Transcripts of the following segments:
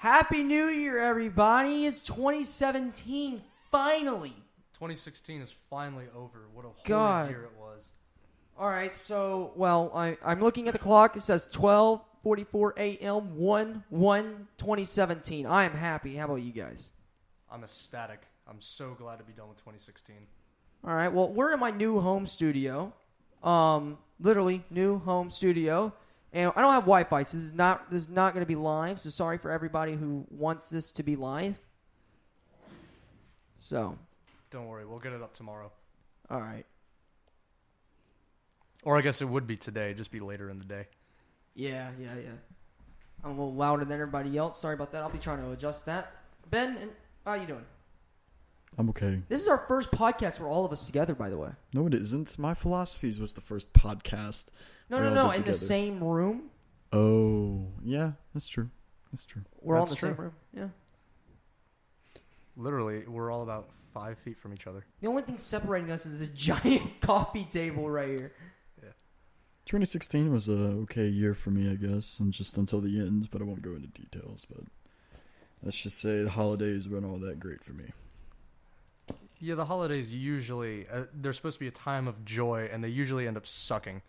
Happy New Year, everybody. It's 2017, finally. 2016 is finally over. What a God. horrid year it was. All right, so, I'm looking at the clock. It says 12:44 a.m., 1/1/2017. I am happy. How about you guys? I'm ecstatic. I'm so glad to be done with 2016. All right, well, we're in my new home studio. Literally, new home studio. And I don't have Wi-Fi, so this is not going to be live. So sorry for everybody who wants this to be live. So. Don't worry, we'll get it up tomorrow. All right. Or I guess it would be today, just be later in the day. Yeah. I'm a little louder than everybody else. Sorry about that. I'll be trying to adjust that. Ben, how you doing? I'm okay. This is our first podcast where all of us together, by the way. No, it isn't. My Philosophies was the first podcast. No. In the same room. Oh, yeah, that's true. We're all in That's the true. same room. Yeah. Literally, we're all about 5 feet from each other. The only thing separating us is a giant coffee table right here. 2016 was a okay year for me, I guess, and just until the end, but I won't go into details. But let's just say the holidays weren't all that great for me. Yeah, the holidays usually, they're supposed to be a time of joy, and they usually end up sucking.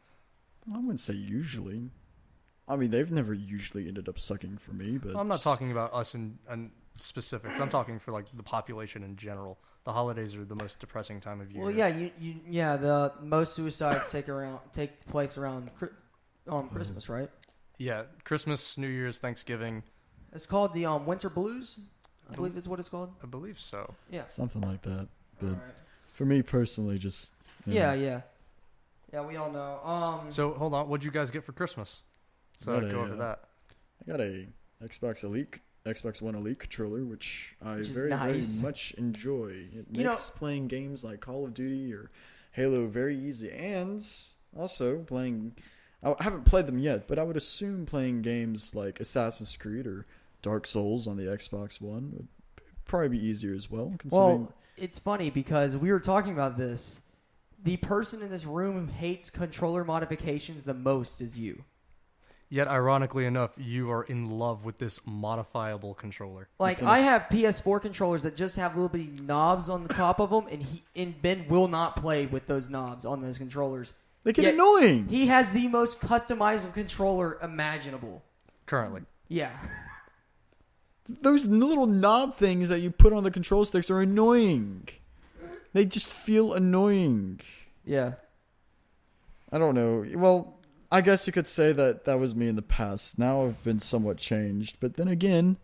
I wouldn't say usually. I mean, they've never usually ended up sucking for me, but... I'm not talking about us in specifics. I'm talking for, like, the population in general. The holidays are the most depressing time of year. Well, yeah, the most suicides take place around Christmas, right? Yeah, Christmas, New Year's, Thanksgiving. It's called the Winter Blues, I believe is what it's called. I believe so. Yeah. Something like that. But All right. for me personally, just... Yeah, we all know. So, hold on. What'd you guys get for Christmas? So, go over that. I got a Xbox One Elite controller, which I very nice. much enjoy. It makes playing games like Call of Duty or Halo very easy, and also playing... I haven't played them yet, but I would assume playing games like Assassin's Creed or Dark Souls on the Xbox One would probably be easier as well. Well, it's funny because we were talking about this. The person in this room who hates controller modifications the most is you. Yet, ironically enough, you are in love with this modifiable controller. Like, I have PS4 controllers that just have little bitty knobs on the top of them, and Ben will not play with those knobs on those controllers. They get annoying. He has the most customizable controller imaginable. Currently. Yeah. Those little knob things that you put on the control sticks are annoying. They just feel annoying. Yeah. I don't know. Well, I guess you could say that was me in the past. Now I've been somewhat changed. But then again,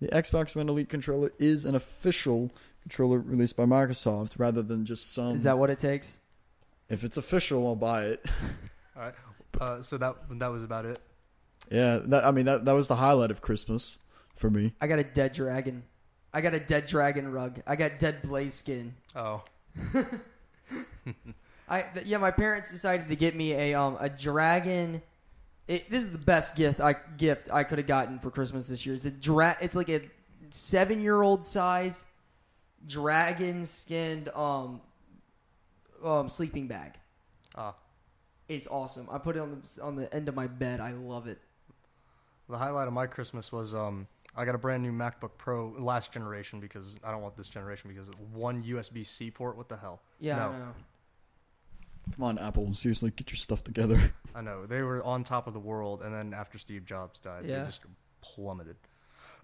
the Xbox One Elite controller is an official controller released by Microsoft rather than just some... Is that what it takes? If it's official, I'll buy it. All right. So that was about it. Yeah, that was the highlight of Christmas for me. I got a dead dragon. I got a dead dragon rug. I got dead blaze skin. Oh. My parents decided to get me a dragon. This is the best gift I could have gotten for Christmas this year. It's like a 7-year-old size dragon skinned sleeping bag. Ah. It's awesome. I put it on the end of my bed. I love it. The highlight of my Christmas was I got a brand new MacBook Pro last generation because I don't want this generation because it's one USB-C port. What the hell? Yeah, no. I know. Come on, Apple. Seriously, get your stuff together. I know. They were on top of the world, and then after Steve Jobs died, they just plummeted.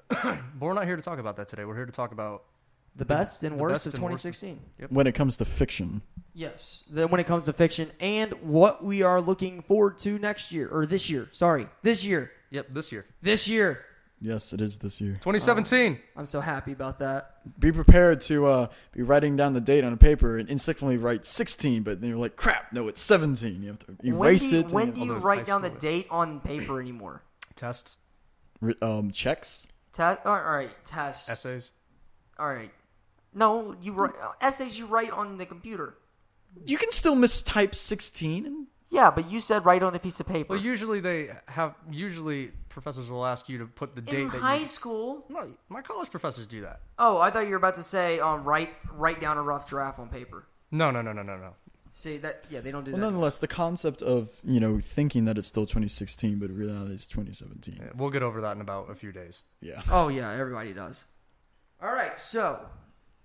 But we're not here to talk about that today. We're here to talk about the best and worst of 2016. Yep. When it comes to fiction. Yes. Then when it comes to fiction and what we are looking forward to next year. Or this year. Sorry. This year. Yep, this year. This year. Yes, it is this year. 2017. I'm so happy about that. Be prepared to be writing down the date on a paper and instinctively write 16, but then you're like, crap, no, it's 17. You have to erase it. When do you write down the date on paper anymore? Tests. Checks. All right, tests. Essays. All right. No, you write essays. You write on the computer. You can still mistype 16. And yeah, but you said write on a piece of paper. Well, usually professors will ask you to put the date in that high school. No, my college professors do that. Oh, I thought you were about to say write down a rough draft on paper. No. See that? Yeah, they don't do Well, that. nonetheless, the concept of thinking that it's still 2016, but in reality it's 2017. Yeah, we'll get over that in about a few days. Yeah. Oh yeah, everybody does. All right, so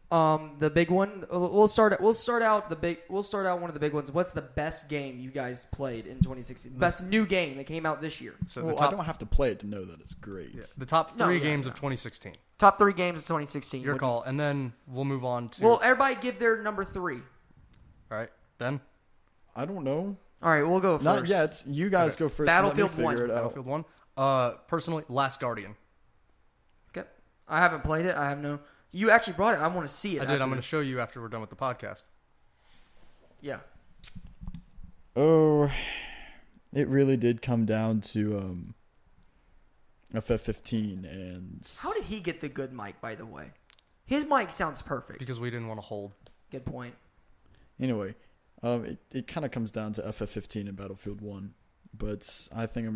the big one. We'll start out one of the big ones. What's the best game you guys played in 2016? Best new game that came out this year. So Well, the top, I don't have to play it to know that it's great. yeah, the top No, three yeah, games no. of 2016. Top 3 games of 2016. Your call, and then we'll move on to. Well, everybody give their number 3. all right, Ben. I don't know. All right, we'll go first. Not yet. You guys Okay. go first. Battlefield Let me 1. figure it out. Battlefield 1. Personally, Last Guardian. Okay. I haven't played it. I have no. You actually brought it. I want to see it. I did. I'm going to show you after we're done with the podcast. Yeah. Oh, it really did come down to FF15 and. How did he get the good mic? By the way, his mic sounds perfect. Because we didn't want to hold. Good point. Anyway, it kind of comes down to FF15 and Battlefield 1, but I think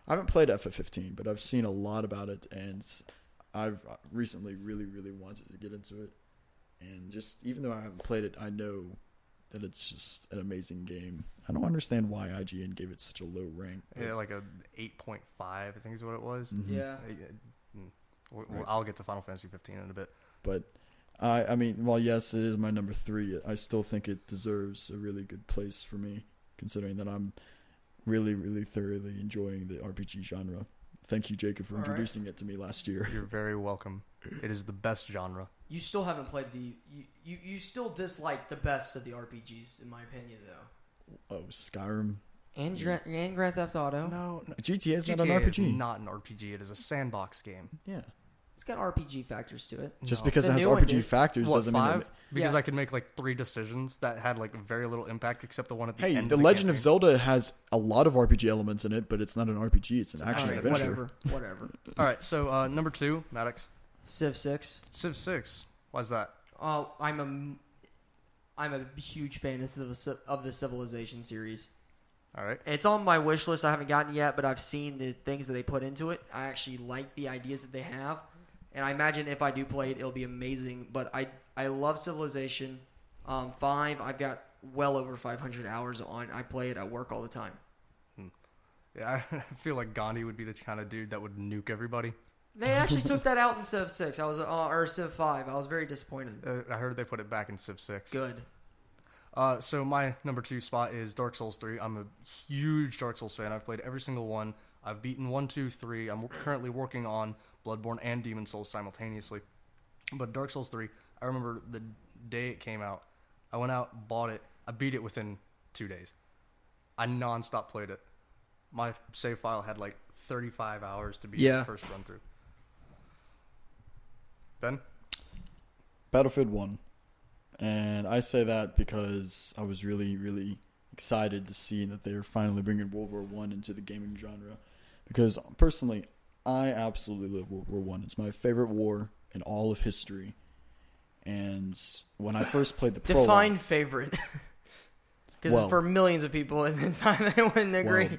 I haven't played FF15, but I've seen a lot about it, and I've recently really, really wanted to get into it, and just even though I haven't played it, I know that it's just an amazing game. I don't understand why IGN gave it such a low rank. Yeah, like a 8.5, I think is what it was. Yeah. I'll get to Final Fantasy 15 in a bit. But I mean, well, yes, it is my number 3. I still think it deserves a really good place for me, considering that I'm really, really thoroughly enjoying the RPG genre. Thank you, Jacob, for introducing it to me last year. You're very welcome. It is the best genre. You still haven't played the. You still dislike the best of the RPGs, in my opinion, though. Oh, Skyrim. And Grand Theft Auto. No, GTA is not GTA an is RPG. not an RPG. It is a sandbox game. Yeah. It's got RPG factors to it. Just No. because The it has new one RPG is. factors What, doesn't mean 5? that. Because Yeah. I could make like 3 decisions that had like very little impact except the one at the Hey, end. The of Legend of campaign. Zelda has a lot of RPG elements in it, but it's not an RPG. It's an action All right, adventure. whatever. All right, so number 2, Maddux. Civ 6. Civ 6. Why's that? Oh, I'm a huge fan of the Civilization series. All right. It's on my wish list. I haven't gotten it yet, but I've seen the things that they put into it. I actually like the ideas that they have, and I imagine if I do play it, it'll be amazing. But I love Civilization 5. I've got well over 500 hours on. I play it at work all the time. Yeah, I feel like Gandhi would be the kind of dude that would nuke everybody. They actually took that out in Civ 6. Or Civ 5. I was very disappointed. I heard they put it back in Civ 6. Good. So my number 2 spot is Dark Souls 3. I'm a huge Dark Souls fan. I've played every single one. I've beaten 1, 2, 3. I'm currently working on Bloodborne and Demon Souls simultaneously. But Dark Souls 3, I remember the day it came out. I went out, bought it. I beat it within 2 days. I nonstop played it. My save file had like 35 hours to beat the first run through. Ben? Battlefield 1. And I say that because I was really, really excited to see that they were finally bringing World War I into the gaming genre. Because personally, I absolutely love World War I. It's my favorite war in all of history. And when I first played the prologue... Define favorite. Because Well- for millions of people, it's not, they wouldn't agree. Well,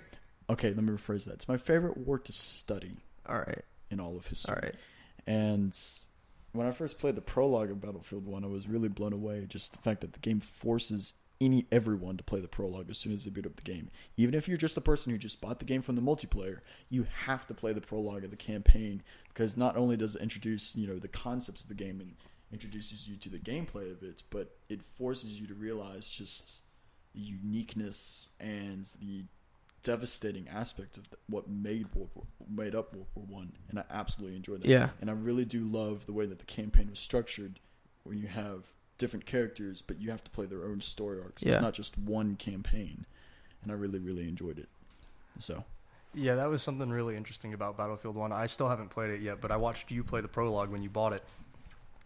okay, let me rephrase that. It's my favorite war to study All right. in all of history. All right. And when I first played the prologue of Battlefield 1, I was really blown away. Just the fact that the game forces everyone to play the prologue as soon as they boot up the game. Even if you're just a person who just bought the game from the multiplayer, you have to play the prologue of the campaign, because not only does it introduce, the concepts of the game and introduces you to the gameplay of it, but it forces you to realize just the uniqueness and the devastating aspect of what made up World War One, and I absolutely enjoyed that. Yeah. And I really do love the way that the campaign was structured, where you have different characters, but you have to play their own story arcs. Yeah. It's not just one campaign, and I really, really enjoyed it. So, Yeah, that was something really interesting about Battlefield 1. I still haven't played it yet, but I watched you play the prologue when you bought it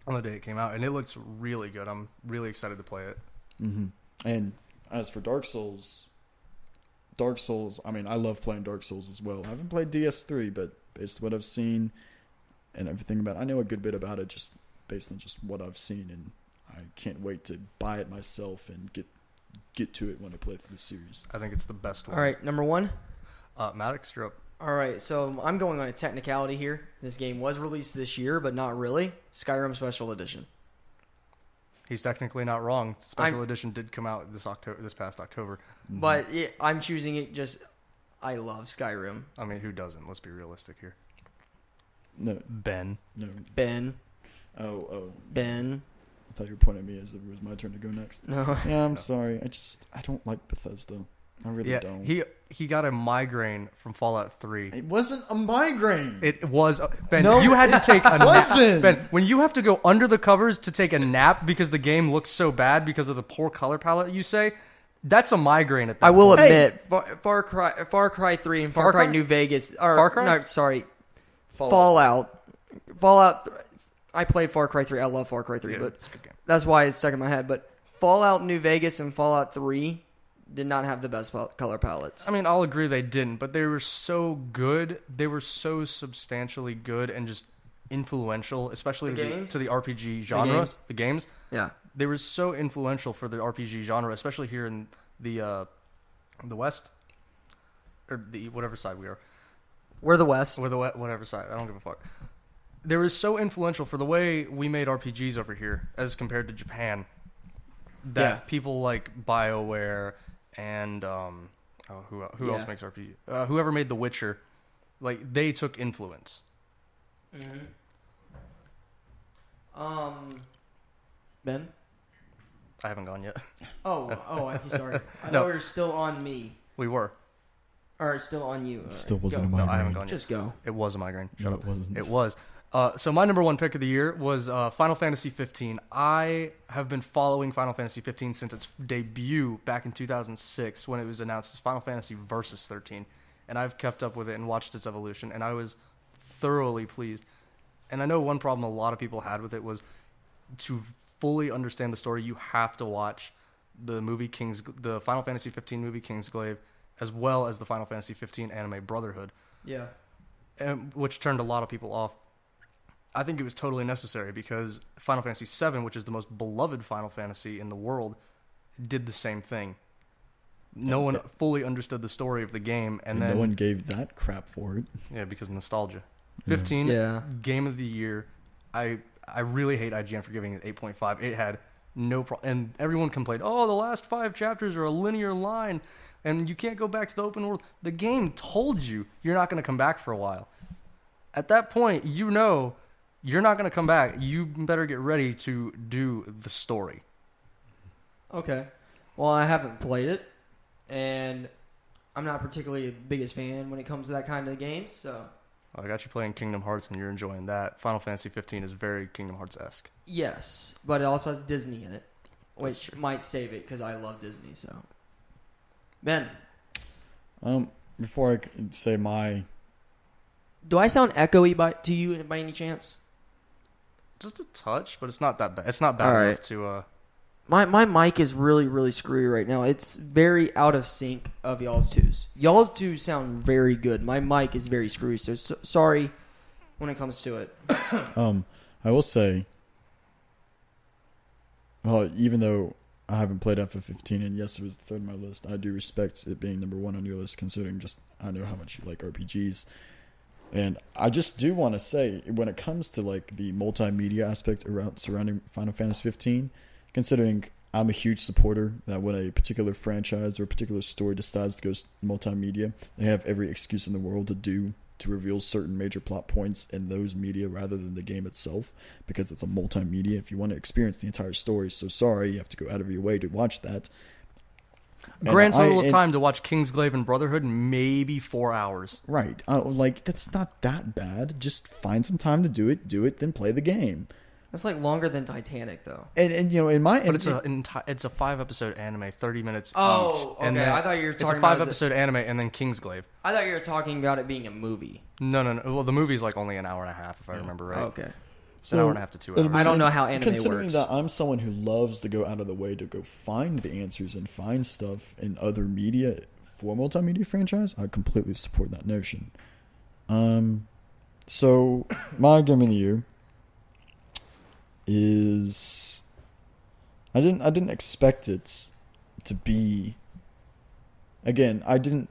on the day it came out, and it looks really good. I'm really excited to play it. and as for Dark Souls, I mean, I love playing Dark Souls as well. I haven't played DS3, but based on what I've seen and everything about it, I know a good bit about it just based on just what I've seen, and I can't wait to buy it myself and get to it when I play through the series. I think it's the best one. All right, number 1. Maddux, you're up. All right, so I'm going on a technicality here. This game was released this year, but not really. Skyrim Special Edition. He's technically not wrong. Special edition did come out this past October. But I'm choosing it just. I love Skyrim. I mean, who doesn't? Let's be realistic here. No. Ben. No. Ben. Oh. Ben. I thought you were pointing at me as if it was my turn to go next. No. Yeah, I'm sorry. I don't like Bethesda. I really don't. He got a migraine from Fallout 3. It wasn't a migraine. It was Ben. No, you had to take a wasn't. nap. Ben, when you have to go under the covers to take a nap because the game looks so bad because of the poor color palette, you say that's a migraine at that I will point. admit, Far Cry 3 and Far Cry New Vegas. Far Cry? No, sorry, Fallout. I played Far Cry 3. I love Far Cry 3, but it's a good game. that's why it's stuck in my head. But Fallout New Vegas and Fallout 3 did not have the best color palettes. I mean, I'll agree they didn't, but they were so good. They were so substantially good and just influential, especially to the RPG genre. The games? Yeah. They were so influential for the RPG genre, especially here in the West, or the whatever side we are. We're the West. We're the whatever side. I don't give a fuck. They were so influential for the way we made RPGs over here as compared to Japan. That people like BioWare and who else makes RPG? Whoever made The Witcher, like they took influence. Mm-hmm. Ben? I haven't gone yet. Oh, I'm sorry. I No. thought we were still on me. We were. Or it's still on you. Still Alright, wasn't go. a migraine. No, I haven't gone yet. Just go. It was a migraine. No, it wasn't. It was. So my number one pick of the year was Final Fantasy 15. I have been following Final Fantasy 15 since its debut back in 2006 when it was announced as Final Fantasy Versus 13. And I've kept up with it and watched its evolution, and I was thoroughly pleased. And I know one problem a lot of people had with it was to fully understand the story, you have to watch the Final Fantasy 15 movie Kingsglaive, as well as the Final Fantasy 15 anime Brotherhood. Yeah. Which turned a lot of people off. I think it was totally necessary because Final Fantasy VII, which is the most beloved Final Fantasy in the world, did the same thing. No one fully understood the story of the game, and then no one gave that crap for it. Yeah, because of nostalgia. 15, Game of the Year. I really hate IGN for giving it 8.5. It had no problem, and everyone complained, "Oh, the last 5 chapters are a linear line, and you can't go back to the open world." The game told you you're not going to come back for a while. At that point, you know you're not going to come back. You better get ready to do the story. Okay. Well, I haven't played it, and I'm not particularly the biggest fan when it comes to that kind of games, so... I got you playing Kingdom Hearts, and you're enjoying that. Final Fantasy 15 is very Kingdom Hearts-esque. Yes, but it also has Disney in it, which might save it, because I love Disney, so... Ben. Before I say my... Do I sound echoey to you by any chance? Just a touch, but it's not that bad. It's not bad enough to... My mic is really, really screwy right now. It's very out of sync of y'all's twos. Y'all's twos sound very good. My mic is very screwy, so sorry when it comes to it. I will say, well, even though I haven't played FF15, and yes, it was the third on my list, I do respect it being number 1 on your list, considering just I know how much you like RPGs. And I just do want to say, when it comes to like the multimedia aspect surrounding Final Fantasy 15, considering I'm a huge supporter that when a particular franchise or a particular story decides to go multimedia, they have every excuse in the world to reveal certain major plot points in those media rather than the game itself, because it's a multimedia. If you want to experience the entire story, so sorry, you have to go out of your way to watch that. Grand total of time to watch Kingsglaive and Brotherhood, maybe 4 hours. Right. Like, that's not that bad. Just find some time to do it, then play the game. That's like longer than Titanic, though. And you know, in my... But it's a 5-episode anime, 30 minutes each. Oh, okay. And then I thought you were talking about... It's a about 5-episode anime and then Kingsglaive. I thought you were talking about it being a movie. No. Well, the movie's like only an hour and a half, if I remember right. Okay. It's an hour and a half to 2 hours. I don't know how anime considering works. That I'm someone who loves to go out of the way to go find the answers and find stuff in other media for multimedia franchise, I completely support that notion. So my game of the year is I didn't expect it to be. Again, I didn't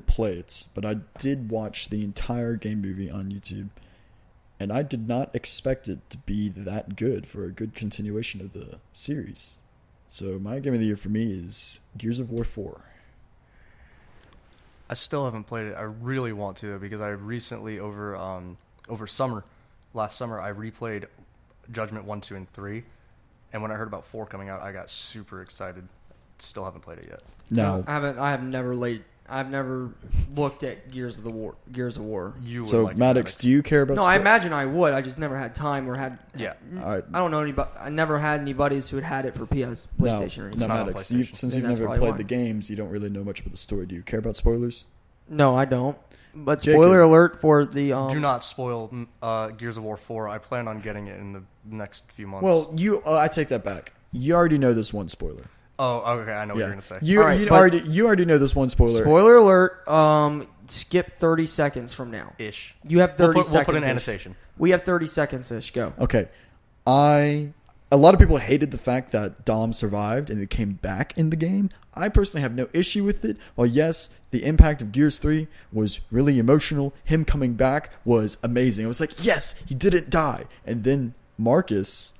play it, but I did watch the entire game movie on YouTube. and I did not expect it to be that good for a good continuation of the series. So my game of the year for me is Gears of War 4. I still haven't played it. I really want to because I recently over last summer I replayed Judgment 1, 2, and 3, and when I heard about 4 coming out, I got super excited. Still haven't played it yet. No, I've never looked at Gears of War. You would so like Maddux, do you care about? No, I imagine I would. I just never had time or had. Yeah. All right. I don't know anybody. I never had any buddies who had it for PlayStation or No, anything. It's not on Maddux, PlayStation. since Then you've that's never probably played why. the games, you don't really know much about the story. Do you care about spoilers? No, I don't. But Jacob. spoiler alert for the. Do not spoil Gears of War 4. I plan on getting it in the next few months. Well, I take that back. You already know this one spoiler. Oh, okay. I know what you're gonna say. You, All right, you but- already know this one spoiler. Spoiler alert. Skip 30 seconds from now. Ish. You have 30 We'll seconds. put an annotation. We have 30 seconds ish. Go. Okay. A lot of people hated the fact that Dom survived and it came back in the game. I personally have no issue with it. While yes, the impact of Gears 3 was really emotional, him coming back was amazing. I was like, yes, he didn't die. And then Marcus,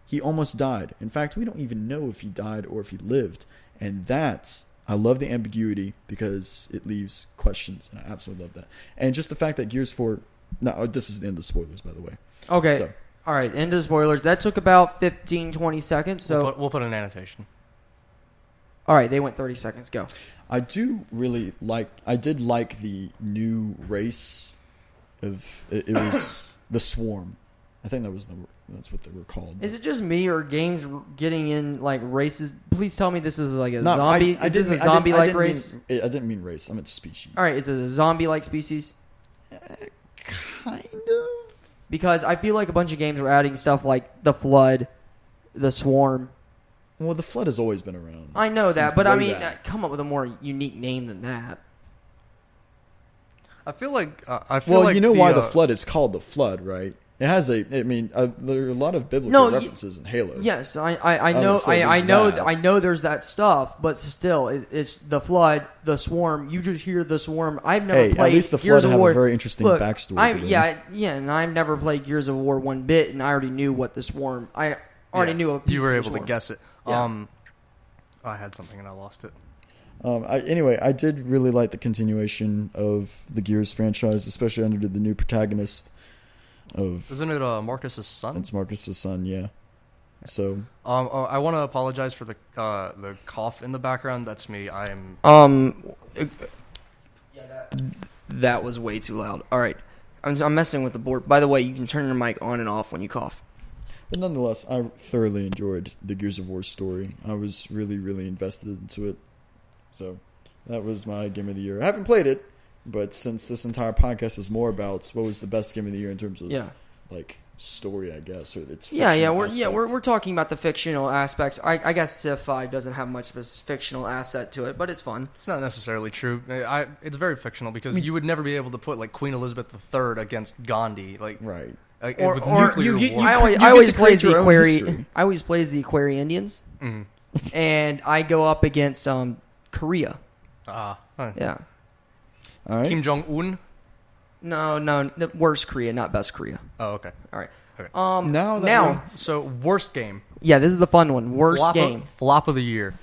he almost died. In fact, we don't even know if he died or if he lived. And I love the ambiguity because it leaves questions, and I absolutely love that. And just the fact that Gears 4... No, this is the end of spoilers, by the way. Okay. So, All right. End of spoilers. That took about 15, 20 seconds. So, We'll put an annotation. all right. They went 30 seconds. Go. I did like the new race of... It was the Swarm. I think that's what they were called. Is it just me or games getting in like races? Please tell me this is like a No, zombie. I Is this a didn't mean- zombie-like race? I didn't mean race. I meant species. All right. Is it a zombie-like species? Kind of. Because I feel like a bunch of games were adding stuff like the Flood, the Swarm. Well, the Flood has always been around. I know that, Since but I way mean, back. come up with a more unique name than that. I feel like Well, you know why the Flood is called the Flood, right? It has there are a lot of biblical references in Halo. Yes, I know, Obviously, I know there's that stuff, but still, it's the Flood, the Swarm. You just hear the Swarm. I've never played at least the Gears Flood of have War. a very interesting backstory. And I've never played Gears of War one bit, and I already knew what the Swarm. I already knew a piece you were of the able to Swarm. guess it. Yeah. I had something and I lost it. I did really like the continuation of the Gears franchise, especially under the new protagonist. Isn't it Marcus's son? It's Marcus's son, yeah. So I want to apologize for the cough in the background. That's me. I am. That was way too loud. All right, I'm messing with the board. By the way, you can turn your mic on and off when you cough. But nonetheless, I thoroughly enjoyed the Gears of War story. I was really, really invested into it. So that was my game of the year. I haven't played it, but since this entire podcast is more about what was the best game of the year in terms of like story, I guess, or its we're talking about the fictional aspects. I guess Civ 5 doesn't have much of a fictional asset to it, but it's fun. It's not necessarily true. It's very fictional because you would never be able to put like Queen Elizabeth III against Gandhi, like right. With nuclear war. I always plays the Aquari Indians, and I go up against Korea. Yeah. All right. Kim Jong Un. No, worst Korea, not best Korea. Oh, okay. All right. Okay. Now, So worst game. yeah, this is the fun one. Worst game. Flop of the year.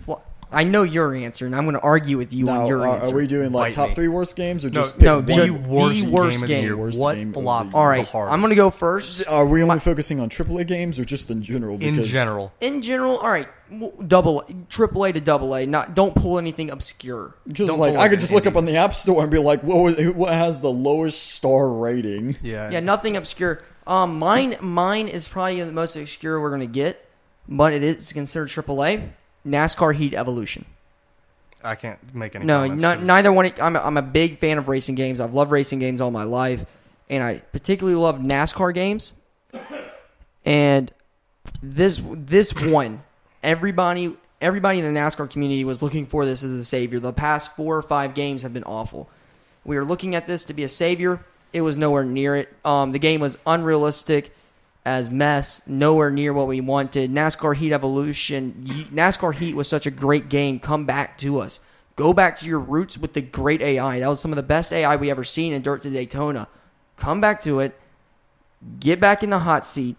I know your answer, and I'm going to argue with you on your answer. Are we doing like Bite top me. 3 worst games or just no, pick just one? The the worst worst game of the year. game. Worst What game of flopped? the All year. right, the hardest? I'm going to go first. Are we only focusing on AAA games or just in general? In Because general. In general, all right, AAA to AA. Don't pull anything obscure. Because Don't like pull I like could an just look up indie. on the App Store and be like, what has the lowest star rating? Yeah, nothing obscure. Mine is probably the most obscure we're going to get, but it is considered AAA. NASCAR Heat Evolution. I can't make any No, comments 'cause neither one. I'm a big fan of racing games. I've loved racing games all my life, and I particularly love NASCAR games. And this one, everybody in the NASCAR community was looking for this as a savior. The past 4 or 5 games have been awful. We were looking at this to be a savior. It was nowhere near it. The game was unrealistic as mess, nowhere near what we wanted. NASCAR Heat Evolution. NASCAR Heat was such a great game. Come back to us. Go back to your roots with the great AI. That was some of the best AI we ever seen in Dirt to Daytona. Come back to it. get back in the hot seat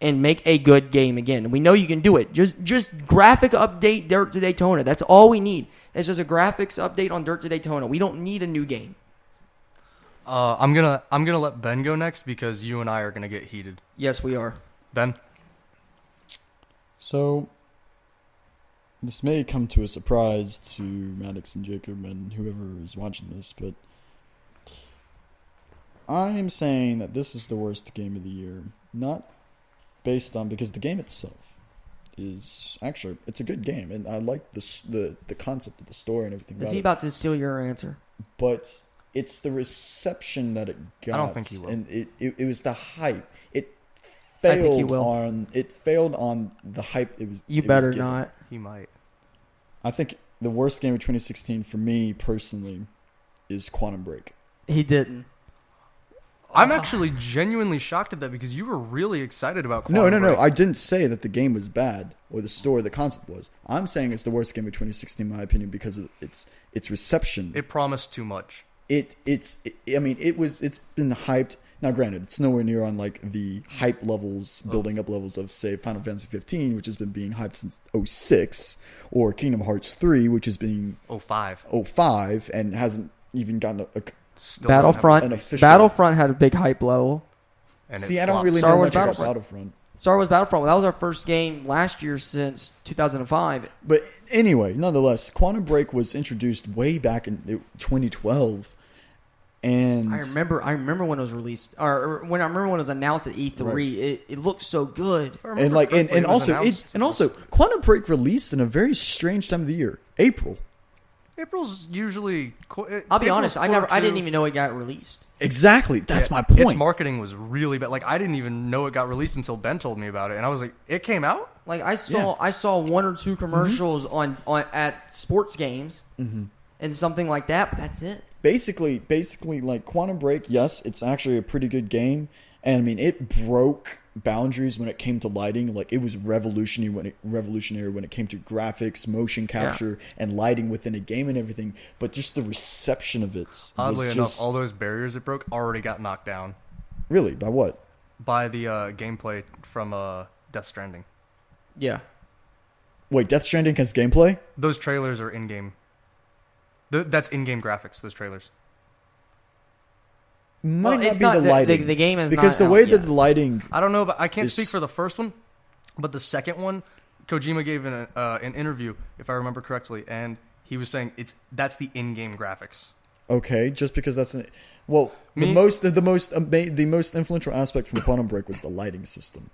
and make a good game again. We know you can do it. Just graphic update Dirt to Daytona. That's all we need. It's just a graphics update on Dirt to Daytona. We don't need a new game. I'm gonna let Ben go next because you and I are gonna get heated. Yes, we are. Ben? So, this may come to a surprise to Maddux and Jacob and whoever is watching this, but I am saying that this is the worst game of the year. Not based on, because the game itself is actually, it's a good game, and I like the concept of the story and everything. Is he about to steal your answer? But it's the reception that it got. I don't think he will. And it was the hype. I think he will. It failed on the hype. You better not. He might. I think the worst game of 2016 for me personally is Quantum Break. He didn't. I'm actually genuinely shocked at that because you were really excited about Quantum Break. No. I didn't say that the game was bad or the story, the concept was. I'm saying it's the worst game of 2016 in my opinion because of its reception. It promised too much. It's been hyped. Now, granted, it's nowhere near on like the hype levels, building up levels of say Final Fantasy 15, which has been being hyped since 06, or Kingdom Hearts 3, which is being 05 and hasn't even gotten a Battlefront had a big hype level. And I don't really Star know Wars much about Battlefront. Battlefront. Star Wars Battlefront. That was our first game last year since 2005. But anyway, nonetheless, Quantum Break was introduced way back in 2012. And I remember when it was released, or when it was announced at E3. Right. It looked so good. And like and also Quantum Break released in a very strange time of the year, April. April's usually. I'll be honest, I didn't even know it got released. Exactly, that's my point. Its marketing was really bad. Like I didn't even know it got released until Ben told me about it, and I was like, "It came out." Like I saw one or two commercials on at sports games and something like that, but that's it. Basically, like Quantum Break, yes, it's actually a pretty good game, and I mean it broke boundaries when it came to lighting. Like it was revolutionary when it came to graphics, motion capture, and lighting within a game and everything. But just the reception of it. Oddly enough, all those barriers it broke already got knocked down. Really? By what? By the gameplay from Death Stranding. Yeah. Wait, Death Stranding has gameplay? Those trailers are in-game. That's in-game graphics, those trailers. Might not be the lighting. The game is because not the way out that yet. the lighting. I don't know, but I can't speak for the first one. But the second one, Kojima gave an interview, if I remember correctly, and he was saying that's the in-game graphics. Okay, just because that's the most influential aspect from Quantum Break was the lighting system.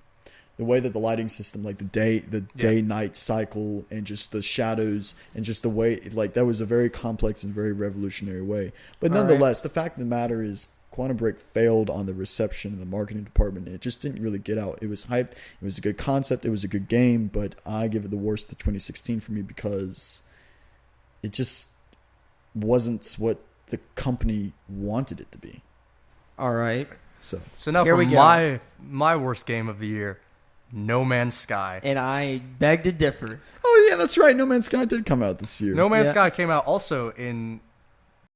The way that the lighting system, like the day-night cycle, and just the shadows, and just the way, like that was a very complex and very revolutionary way. But nonetheless, the fact of the matter is, Quantum Break failed on the reception in the marketing department, and it just didn't really get out. It was hyped. It was a good concept. It was a good game, but I give it the worst of 2016 for me because it just wasn't what the company wanted it to be. All right. So now Here for we go. my worst game of the year, No Man's Sky. And I beg to differ. Oh yeah, that's right. No Man's Sky did come out this year. No Man's Sky came out also in